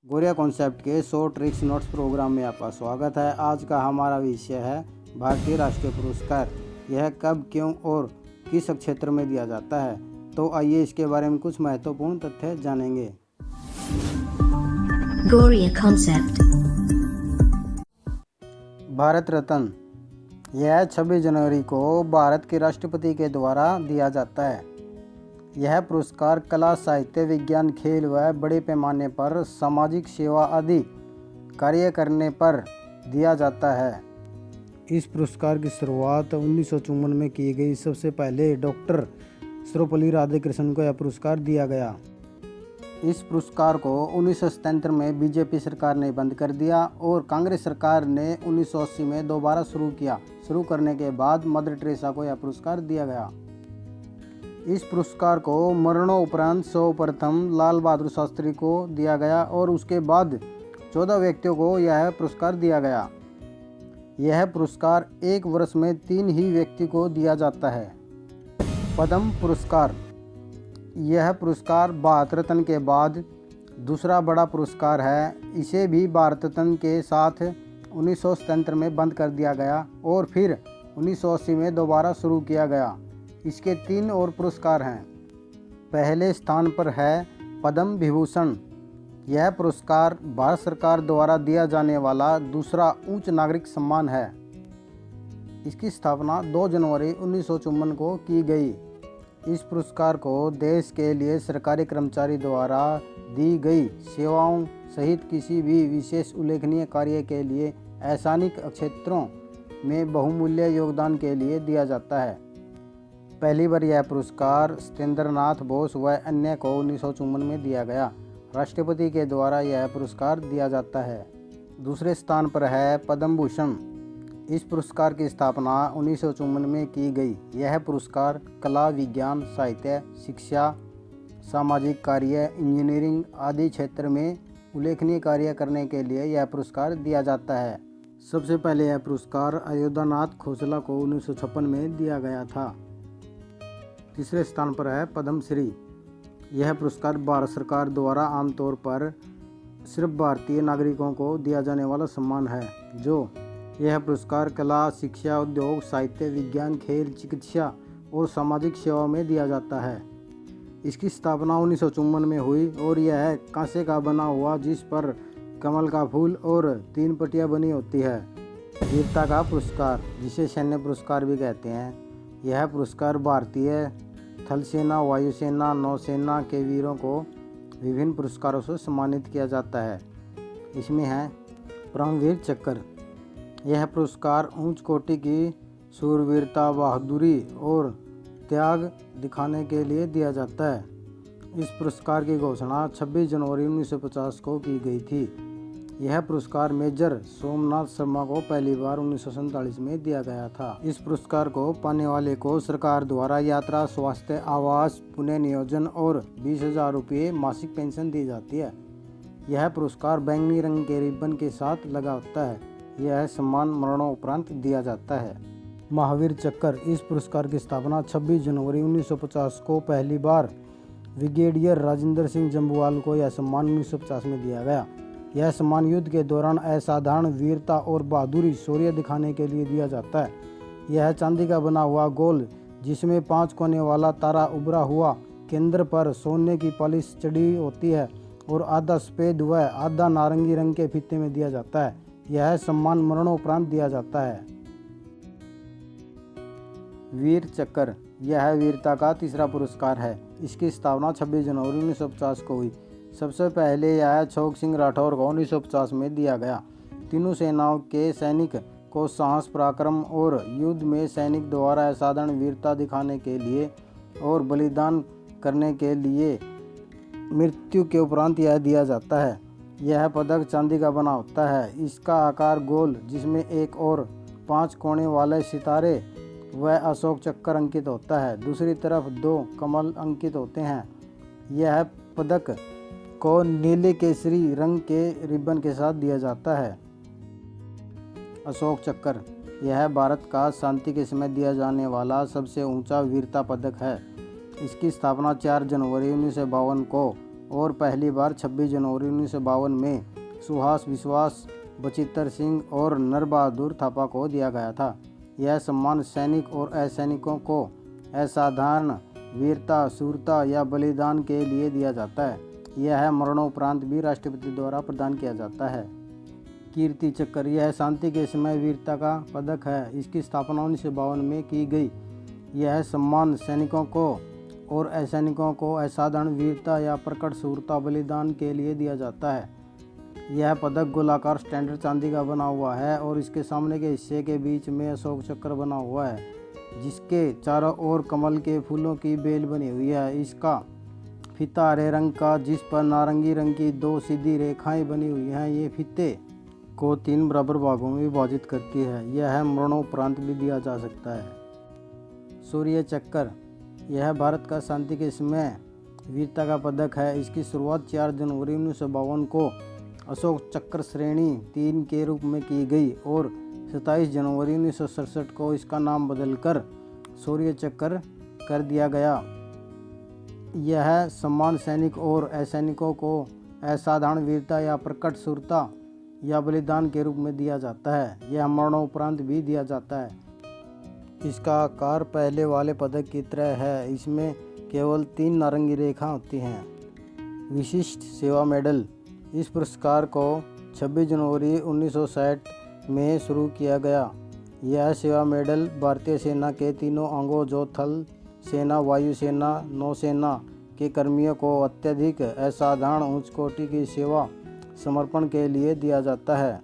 गोरिया concept के 100 tricks notes programme में आपका स्वागत है। आज का हमारा विषय है भारतीय राष्ट्रीय पुरस्कार। यह कब, क्यों और किस क्षेत्र में दिया जाता है, तो आइए इसके बारे में कुछ महत्वपूर्ण तथ्य जानेंगे। गोरिया कॉन्सेप्ट। भारत रत्न, यह 26 जनवरी को भारत के राष्ट्रपति के द्वारा दिया जाता है। यह पुरस्कार कला, साहित्य, विज्ञान, खेल व बड़े पैमाने पर सामाजिक सेवा आदि कार्य करने पर दिया जाता है। इस पुरस्कार की शुरुआत 1954 में की गई। सबसे पहले डॉक्टर सर्वपल्ली राधाकृष्णन को यह पुरस्कार दिया गया। इस पुरस्कार को 1977 में बीजेपी सरकार ने बंद कर दिया और कांग्रेस सरकार ने 1980 में दोबारा शुरू किया। शुरू करने के बाद मदर टेरेसा को यह पुरस्कार दिया गया। इस पुरस्कार को मरणोपरांत सर्वप्रथम लाल बहादुर शास्त्री को दिया गया और उसके बाद 14 व्यक्तियों को यह पुरस्कार दिया गया। यह पुरस्कार एक वर्ष में 3 ही व्यक्ति को दिया जाता है। पद्म पुरस्कार, यह पुरस्कार भारत रत्न के बाद दूसरा बड़ा पुरस्कार है। इसे भी भारत रत्न के साथ 1977 में बंद कर दिया गया और फिर 1980 में दोबारा शुरू किया गया। इसके 3 और पुरस्कार हैं। पहले स्थान पर है पद्म विभूषण। यह पुरस्कार भारत सरकार द्वारा दिया जाने वाला दूसरा उच्च नागरिक सम्मान है। इसकी स्थापना 2 जनवरी 1954 को की गई। इस पुरस्कार को देश के लिए सरकारी कर्मचारी द्वारा दी गई सेवाओं सहित किसी भी विशेष उल्लेखनीय कार्य के लिए ऐसानिक क्षेत्रों में बहुमूल्य योगदान के लिए दिया जाता है। पहली बार यह पुरस्कार सत्येंद्रनाथ बोस व अन्य को 1954 में दिया गया। राष्ट्रपति के द्वारा यह पुरस्कार दिया जाता है। दूसरे स्थान पर है पद्म भूषण। इस पुरस्कार की स्थापना 1954 में की गई। यह पुरस्कार कला, विज्ञान, साहित्य, शिक्षा, सामाजिक कार्य, इंजीनियरिंग आदि क्षेत्र में उल्लेखनीय कार्य करने के लिए यह पुरस्कार दिया जाता है। सबसे पहले यह पुरस्कार अयोध्यानाथ खोसला को 1956 में दिया गया था। तीसरे स्थान पर है पद्मश्री। यह पुरस्कार भारत सरकार द्वारा आमतौर पर सिर्फ भारतीय नागरिकों को दिया जाने वाला सम्मान है। यह पुरस्कार कला, शिक्षा, उद्योग, साहित्य, विज्ञान, खेल, चिकित्सा और सामाजिक सेवा में दिया जाता है। इसकी स्थापना 1954 में हुई और यह कांसे का बना हुआ जिस पर कमल का फूल और 3 पट्टियाँ बनी होती है। वीरता का पुरस्कार, जिसे सैन्य पुरस्कार भी कहते हैं, यह पुरस्कार भारतीय थल सेना, वायुसेना, नौसेना के वीरों को विभिन्न पुरस्कारों से सम्मानित किया जाता है। इसमें है परमवीर चक्र। यह पुरस्कार उच्च कोटि की शूरवीरता, बहादुरी और त्याग दिखाने के लिए दिया जाता है। इस पुरस्कार की घोषणा 26 जनवरी 1950 को की गई थी। यह पुरस्कार मेजर सोमनाथ शर्मा को पहली बार 1947 में दिया गया था। इस पुरस्कार को पाने वाले को सरकार द्वारा यात्रा, स्वास्थ्य, आवास, पुनः नियोजन और 20,000 रुपये मासिक पेंशन दी जाती है। यह पुरस्कार बैंगनी रंग के रिबन के साथ लगा होता है। यह सम्मान मरणोपरांत दिया जाता है। महावीर चक्र, इस पुरस्कार की स्थापना 26 जनवरी 1950 को पहली बार ब्रिगेडियर राजेंद्र सिंह जम्वाल को यह सम्मान 1950 में दिया गया। यह सम्मान युद्ध के दौरान असाधारण वीरता और बहादुरी, शौर्य दिखाने के लिए दिया जाता है। यह चांदी का बना हुआ गोल जिसमें 5 कोने वाला तारा उभरा हुआ, केंद्र पर सोने की पॉलिश चढ़ी होती है और आधा सफ़ेद व आधा नारंगी रंग के फीते में दिया जाता है। यह सम्मान मरणोपरांत दिया जाता है। वीर चक्र, यह वीरता का तीसरा पुरस्कार है। इसकी स्थापना 26 जनवरी 1950 को हुई। सबसे पहले यह छोक सिंह राठौर को 1950 में दिया गया। तीनों सेनाओं के सैनिक को साहस, पराक्रम और युद्ध में सैनिक द्वारा असाधारण वीरता दिखाने के लिए और बलिदान करने के लिए मृत्यु के उपरांत यह दिया जाता है। यह पदक चांदी का बना होता है। इसका आकार गोल जिसमें एक और 5 कोने वाले सितारे व अशोक चक्र अंकित होता है। दूसरी तरफ 2 कमल अंकित होते हैं। यह पदक को नीले केसरी रंग के रिबन के साथ दिया जाता है। अशोक चक्र, यह भारत का शांति के समय दिया जाने वाला सबसे ऊंचा वीरता पदक है। इसकी स्थापना 4 जनवरी 1952 को और पहली बार 26 जनवरी 1952 में सुहास विश्वास, बचित्तर सिंह और नर बहादुर थापा को दिया गया था। यह सम्मान सैनिक और असैनिकों को असाधारण वीरता, शूरता या बलिदान के लिए दिया जाता है। यह मरणोपरांत भी राष्ट्रपति द्वारा प्रदान किया जाता है। कीर्ति चक्र, यह शांति के समय वीरता का पदक है। इसकी स्थापना 1952 में की गई। यह सम्मान सैनिकों को और असैनिकों को असाधारण वीरता या प्रकट शूरता बलिदान के लिए दिया जाता है। यह पदक गोलाकार स्टैंडर्ड चांदी का बना हुआ है और इसके सामने के हिस्से के बीच में अशोक चक्र बना हुआ है, जिसके चारों ओर कमल के फूलों की बेल बनी हुई है। इसका फीता हरे रंग का, जिस पर नारंगी रंग की 2 सीधी रेखाएं बनी हुई हैं। ये फीते को 3 बराबर भागों में विभाजित करती है। यह मरणोपरांत भी दिया जा सकता है। शौर्य चक्र, यह भारत का शांति के समय वीरता का पदक है। इसकी शुरुआत 4 जनवरी 1952 को अशोक चक्र श्रेणी 3 के रूप में की गई और 27 जनवरी 1967 को इसका नाम बदलकर शौर्य चक्र कर दिया गया। यह सम्मान सैनिक और असैनिकों को असाधारण वीरता या प्रकट शूरता या बलिदान के रूप में दिया जाता है। यह मरणोपरांत भी दिया जाता है। इसका आकार पहले वाले पदक की तरह है। इसमें केवल 3 नारंगी रेखा होती हैं। विशिष्ट सेवा मेडल, इस पुरस्कार को 26 जनवरी 1960 में शुरू किया गया। यह सेवा मेडल भारतीय सेना के तीनों अंगों जो थल सेना, वायुसेना, नौसेना के कर्मियों को अत्यधिक असाधारण उच्च कोटि की सेवा समर्पण के लिए दिया जाता है।